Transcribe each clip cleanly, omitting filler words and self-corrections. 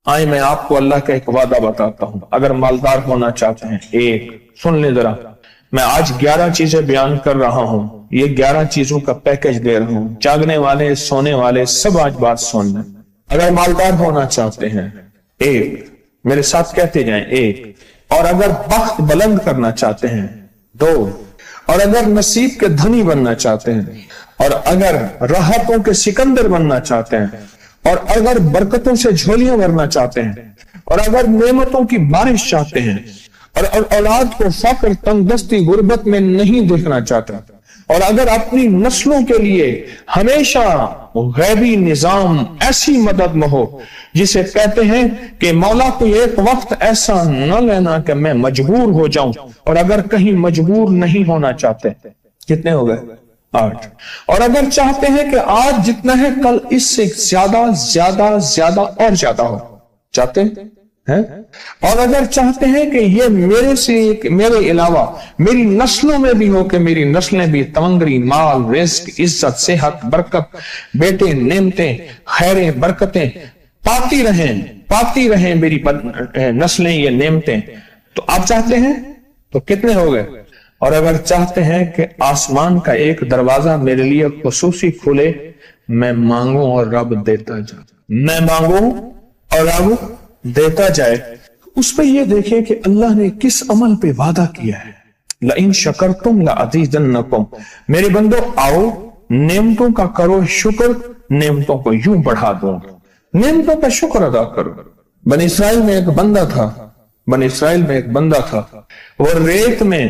آئے میں آپ کو اللہ کا ایک وعدہ بتاتا ہوں، اگر مالدار ہونا چاہتے ہیں، ایک سن لیں ذرا، میں آج 11 چیزیں بیان کر رہا ہوں، یہ 11 چیزوں کا پیکج دے رہا ہوں، جاگنے والے سونے والے سب آج بات سن لیں۔ اگر مالدار ہونا چاہتے ہیں، ایک، میرے ساتھ کہتے جائیں، ایک، اور اگر بخت بلند کرنا چاہتے ہیں، دو، اور اگر نصیب کے دھنی بننا چاہتے ہیں، اور اگر راحتوں کے سکندر بننا چاہتے ہیں، اور اگر برکتوں سے جھولیاں بھرنا چاہتے ہیں، اور اگر نعمتوں کی بارش چاہتے ہیں، اور اولاد کو فقر، تنگ دستی، غربت میں نہیں دیکھنا چاہتے، اور اگر اپنی نسلوں کے لیے ہمیشہ غیبی نظام ایسی مدد میں ہو جسے کہتے ہیں کہ مولا کو ایک وقت ایسا نہ لینا کہ میں مجبور ہو جاؤں، اور اگر کہیں مجبور نہیں ہونا چاہتے، کتنے ہو گئے؟ 8۔ اور اگر چاہتے ہیں کہ آج جتنا ہے کل اس سے زیادہ زیادہ زیادہ اور زیادہ ہو، چاہتے ہیں؟ اور اگر چاہتے ہیں کہ یہ میرے علاوہ میری نسلوں میں بھی ہو، کہ میری نسلیں بھی تمنگری، مال، رزق، عزت، صحت، برکت، بیٹے، نعمتیں، خیریں، برکتیں پاتی رہیں میری نسلیں، یہ نعمتیں، تو آپ چاہتے ہیں تو کتنے ہو گئے؟ اور اگر چاہتے ہیں کہ آسمان کا ایک دروازہ میرے لیے خصوصی کھلے، میں مانگوں اور رب دیتا جائے، میں مانگوں اور رب دیتا جائے۔ اس پہ یہ دیکھیں کہ اللہ نے کس عمل پہ وعدہ کیا ہے، لَإِن شَكَرْتُمْ لَأَزِيدَنَّكُمْ، میرے بندو آؤ نعمتوں کا کرو شکر، نعمتوں کو یوں بڑھا دوں، نعمتوں کا شکر ادا کرو۔ بنی اسرائیل میں ایک بندہ تھا، وہ ریت میں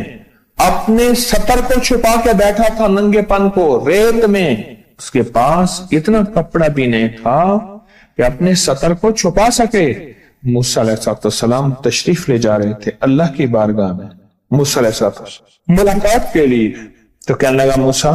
اپنے سطر کو چھپا کے بیٹھا تھا، ننگے پن کو ریت میں، اس کے پاس اتنا کپڑا بھی نہیں تھا کہ اپنے سطر کو چھپا سکے۔ موسیٰ علیہ السلام تشریف لے جا رہے تھے اللہ کی بارگاہ میں، موسیٰ علیہ السلام ملاقات کے لیے، تو کہنے لگا موسیٰ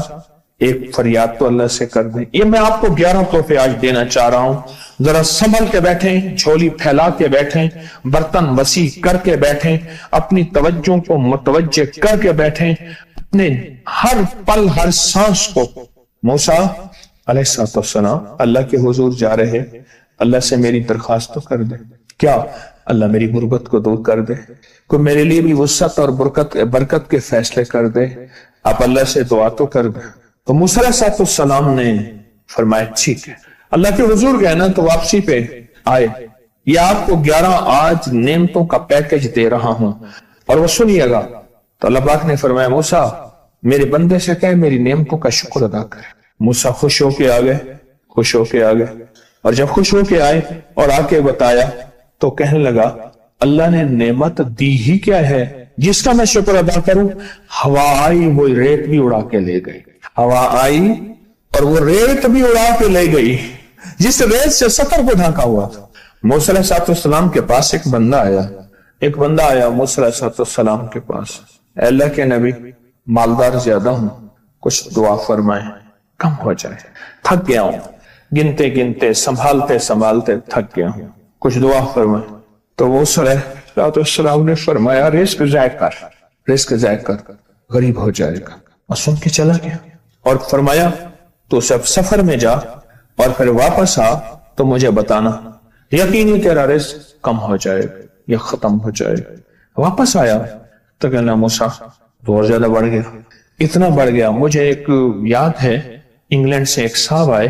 ایک فریاد تو اللہ سے کر دیں۔ یہ میں آپ کو 11 تحفے آج دینا چاہ رہا ہوں، ذرا سنبھل کے بیٹھیں، جھولی پھیلا کے بیٹھیں، برتن وسیع کر کے بیٹھیں، اپنی توجہ کو متوجہ کر کے بیٹھیں، اپنے ہر پل ہر سانس کو۔ موسیٰ علیہ السلام اللہ کے حضور جا رہے، اللہ سے میری درخواست تو کر دے، کیا اللہ میری غربت کو دور کر دے، کوئی میرے لیے بھی وسعت اور برکت کے فیصلے کر دے، آپ اللہ سے دعا تو کر دیں۔ تو موسیٰ علیہ السلام نے فرمایا ٹھیک ہے، اللہ کے حضور گئے نا تو واپسی پہ آئے، یہ آپ کو 11 آج نعمتوں کا پیکج دے رہا ہوں اور وہ سنیے گا۔ تو اللہ پاک نے فرمایا موسیٰ میرے بندے سے کہے میری نعمتوں کا شکر ادا کرے۔ موسیٰ خوش ہو کے آ گئے، اور جب خوش ہو کے آئے اور آ کے بتایا تو کہنے لگا اللہ نے نعمت دی ہی کیا ہے جس کا میں شکر ادا کروں؟ ہوا آئی وہ ریت بھی اڑا کے لے گئی، ہوا آئی اور وہ ریت بھی اڑا کے لے گئی جس ریت سے سطر کو ڈھانکا ہوا تھا۔ موسیٰ علیہ السلام کے پاس ایک بندہ آیا موسیٰ علیہ السلام کے پاس، اے اللہ کے نبی مالدار زیادہ ہوں، کچھ دعا فرمائیں، کم ہو جائے، تھک گیا ہوں، گنتے سنبھالتے تھک گیا ہوں، کچھ دعا فرمائیں۔ تو موسیٰ علیہ السلام نے فرمایا رزق ضائع کر، غریب ہو جائے گا، اور سن کے چلا گیا اور فرمایا تو سب سفر میں جا اور پھر واپس آ تو مجھے بتانا، یقینی تیرا رزق کم ہو جائے گا یا ختم ہو جائے گا۔ واپس آیا تو کہنا موسیٰ اور زیادہ بڑھ گیا، اتنا بڑھ گیا، مجھے ایک یاد ہے انگلینڈ سے ایک صاحب آئے،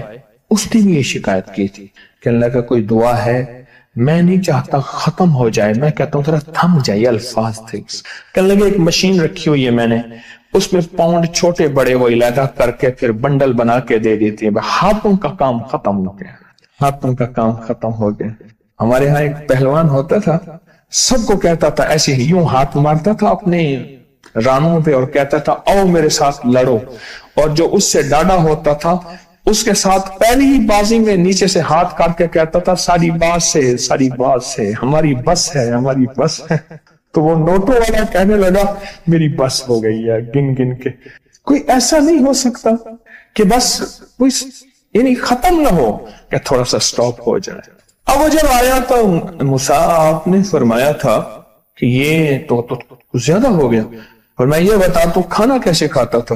اس نے بھی یہ شکایت کی تھی، کہنے لگا کوئی دعا ہے، میں نہیں چاہتا ختم ہو جائے، میں کہتا ہوں ذرا تھم جائے، الفاظ تھے۔ کہنے لگا ایک مشین رکھی ہوئی ہے میں نے، اس میں پاؤنڈ چھوٹے بڑے وہ علیحدہ کر کے پھر بنڈل بنا کے دے دیتی ہے، ہاتھوں کا کام ختم ہو گیا۔ ہمارے ہاں ایک پہلوان ہوتا تھا، سب کو کہتا تھا ایسے ہی، یوں ہاتھ مارتا تھا اپنے رانوں پہ اور کہتا تھا آؤ میرے ساتھ لڑو، اور جو اس سے ڈاڈا ہوتا تھا اس کے ساتھ پہلی ہی بازی میں نیچے سے ہاتھ کاٹ کے کہتا تھا ساری بات سے ہماری بس ہے۔ تو وہ نوٹوں والا کہنے لگا میری بس ہو گئی ہے، گن کے۔ کوئی ایسا نہیں ہو سکتا کہ بس کوئی یعنی ختم نہ ہو، کہ تھوڑا سا سٹاپ ہو جائے۔ اب وہ جب آیا تو موسیٰ آپ نے فرمایا تھا کہ یہ تو زیادہ ہو گیا، فرمایا یہ بتا تو کھانا کیسے کھاتا تھا؟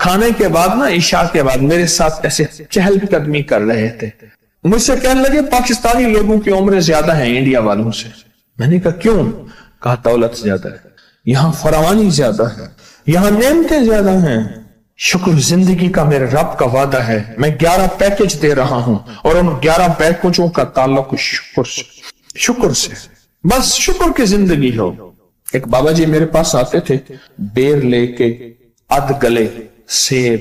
کھانے کے بعد نا عشاء کے بعد میرے ساتھ ایسے چہل قدمی کر رہے تھے. مجھ سے کہنے لگے پاکستانی لوگوں کی عمریں زیادہ ہیں انڈیا والوں سے. میں نے کہا کیوں؟ کہا دولت زیادہ ہے, یہاں فراوانی زیادہ ہے, یہاں نعمتیں زیادہ ہیں. شکر زندگی کا میرے رب کا وعدہ ہے, میں 11 پیکج دے رہا ہوں اور ان 11 پیکجوں کا تعلق شکر سے. بس شکر کی زندگی ہو. ایک بابا جی میرے پاس آتے تھے, بیر لے کے, اد گلے, سیب,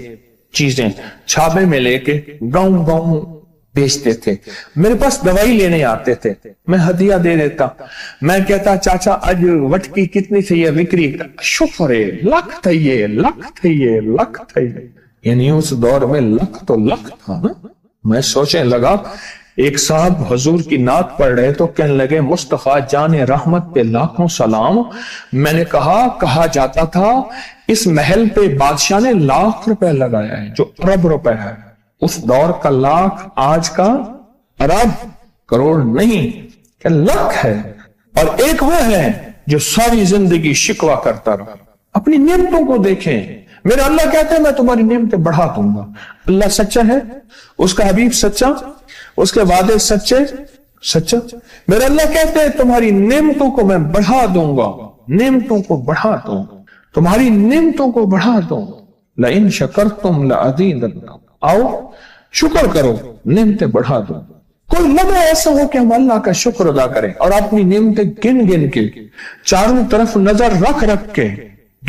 چیزیں چھابے میں لے کے گاؤں گاؤں بیچتے تھے. میرے پاس دوائی لینے آتے تھے, میں ہدیہ دے دیتا. میں کہتا چاچا آج وٹکی کتنی تھی یہ وکری؟ شکر ہے, لکھ تھے, لکھ تھے, لکھ تھے. یعنی اس دور میں لکھ تو لکھ تھا نا. میں سوچنے لگا, ایک صاحب حضور کی نعت پڑھ رہے تو کہنے لگے مصطفیٰ جان رحمت پہ لاکھوں سلام. میں نے کہا جاتا تھا اس محل پہ بادشاہ نے ₹1,00,000 لگایا ہے جو ارب روپے ہے. اس دور کا لاکھ آج کا ارب کروڑ نہیں کہ لاکھ ہے. اور ایک وہ ہے جو ساری زندگی شکوہ کرتا رہا. اپنی نعمتوں کو دیکھیں. میرا اللہ کہتا ہے میں تمہاری نعمتیں بڑھا دوں گا. اللہ سچا ہے, اس کا حبیب سچا, اس کے وعدے سچا. میرا اللہ کہتے ہیں تمہاری نعمتوں کو میں بڑھا دوں گا, نعمتوں کو بڑھا دوں گا, تمہاری نعمتوں کو بڑھا دوں گا. لئن شکرتم لأزیدنکم, آؤ شکر کرو, نعمتیں بڑھا دوں. کوئی لمحہ ایسا ہو کہ ہم اللہ کا شکر ادا کریں اور اپنی نعمتیں گن گن کے, چاروں طرف نظر رکھ کے,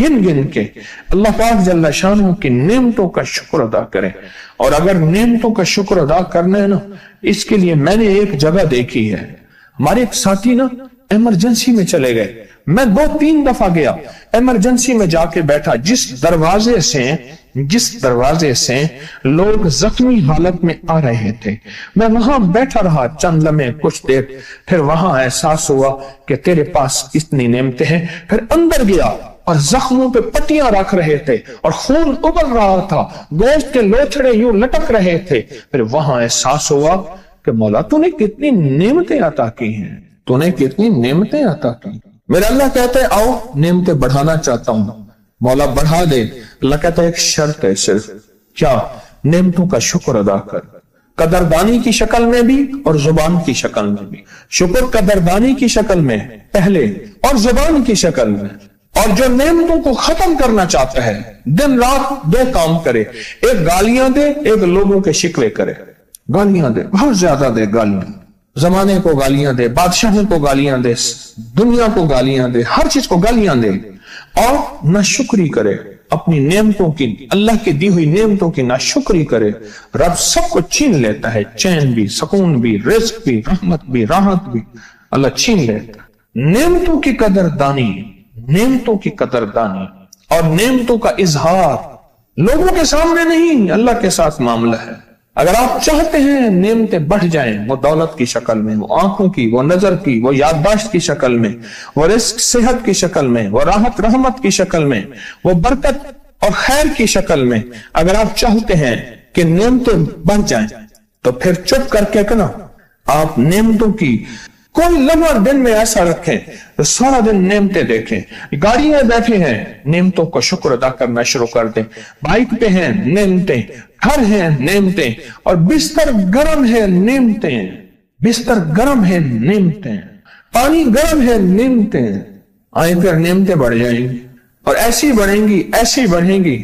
گن گن کے اللہ پاک جل شانہ کی نعمتوں کا شکر ادا کریں. اور اگر نعمتوں کا شکر ادا کرنا ہے نا, اس کے لیے میں نے ایک جگہ دیکھی ہے. ہمارے ایک ساتھی نا ایمرجنسی میں چلے گئے. میں 2-3 دفعہ گیا, ایمرجنسی میں جا کے بیٹھا. جس دروازے سے لوگ زخمی حالت میں آ رہے تھے, میں وہاں بیٹھا رہا چند لمحے, کچھ دیر. پھر وہاں احساس ہوا کہ تیرے پاس کتنی نعمتیں ہیں. پھر اندر گیا اور زخموں پہ پٹیاں رکھ رہے تھے اور خون ابل رہا تھا, گوشت کے لوتھڑے یوں لٹک رہے تھے. پھر وہاں احساس ہوا کہ مولا تو نے کتنی نعمتیں عطا کی ہیں, تو نے کتنی نعمتیں عطا کی. میرا اللہ کہتا ہے آؤ نعمتیں بڑھانا چاہتا ہوں. مولا بڑھا دے. اللہ کہتا ہے ایک شرط ہے صرف, کیا؟ نعمتوں کا شکر ادا کر, قدردانی کی شکل میں بھی اور زبان کی شکل میں بھی. شکر قدردانی کی شکل میں پہلے اور زبان کی شکل میں. اور جو نعمتوں کو ختم کرنا چاہتا ہے دن رات 2 کام کرے, ایک گالیاں دے, ایک لوگوں کے شکوے کرے. گالیاں دے, بہت زیادہ دے گالیاں, زمانے کو گالیاں دے, بادشاہوں کو گالیاں دے, دنیا کو گالیاں دے, ہر چیز کو گالیاں دے. اور ناشکری کرے اپنی نعمتوں کی, اللہ کی دی ہوئی نعمتوں کی ناشکری کرے. رب سب کو چھین لیتا ہے, چین بھی, سکون بھی, رزق بھی, رحمت بھی, راحت بھی اللہ چھین لیتا ہے. نعمتوں کی قدردانی, نعمتوں کی قدردانی اور نعمتوں کا اظہار لوگوں کے سامنے نہیں, اللہ کے ساتھ معاملہ ہے. اگر آپ چاہتے ہیں نعمتیں بڑھ جائیں, وہ دولت کی شکل میں, وہ آنکھوں کی, وہ نظر کی, وہ یادداشت کی شکل میں, وہ رزق صحت کی شکل میں, وہ راحت رحمت کی شکل میں, وہ برکت اور خیر کی شکل میں, اگر آپ چاہتے ہیں کہ نعمتیں بڑھ جائیں تو پھر چپ کر کے نا آپ نعمتوں کی کوئی لمحہ دن میں ایسا رکھیں تو سارا دن نعمتیں دیکھیں. گاڑی میں بیٹھے ہیں, نعمتوں کا شکر ادا کرنا شروع کر دیں. بائک پہ ہیں, نعمتیں. گھر ہیں, نعمتیں. اور بستر گرم ہے, نعمتیں. بستر گرم ہے, نعمتیں. پانی گرم ہے, نعمتیں. آئیں پھر نعمتیں بڑھ جائیں گی اور ایسی بڑھیں گی, ایسی بڑھیں گی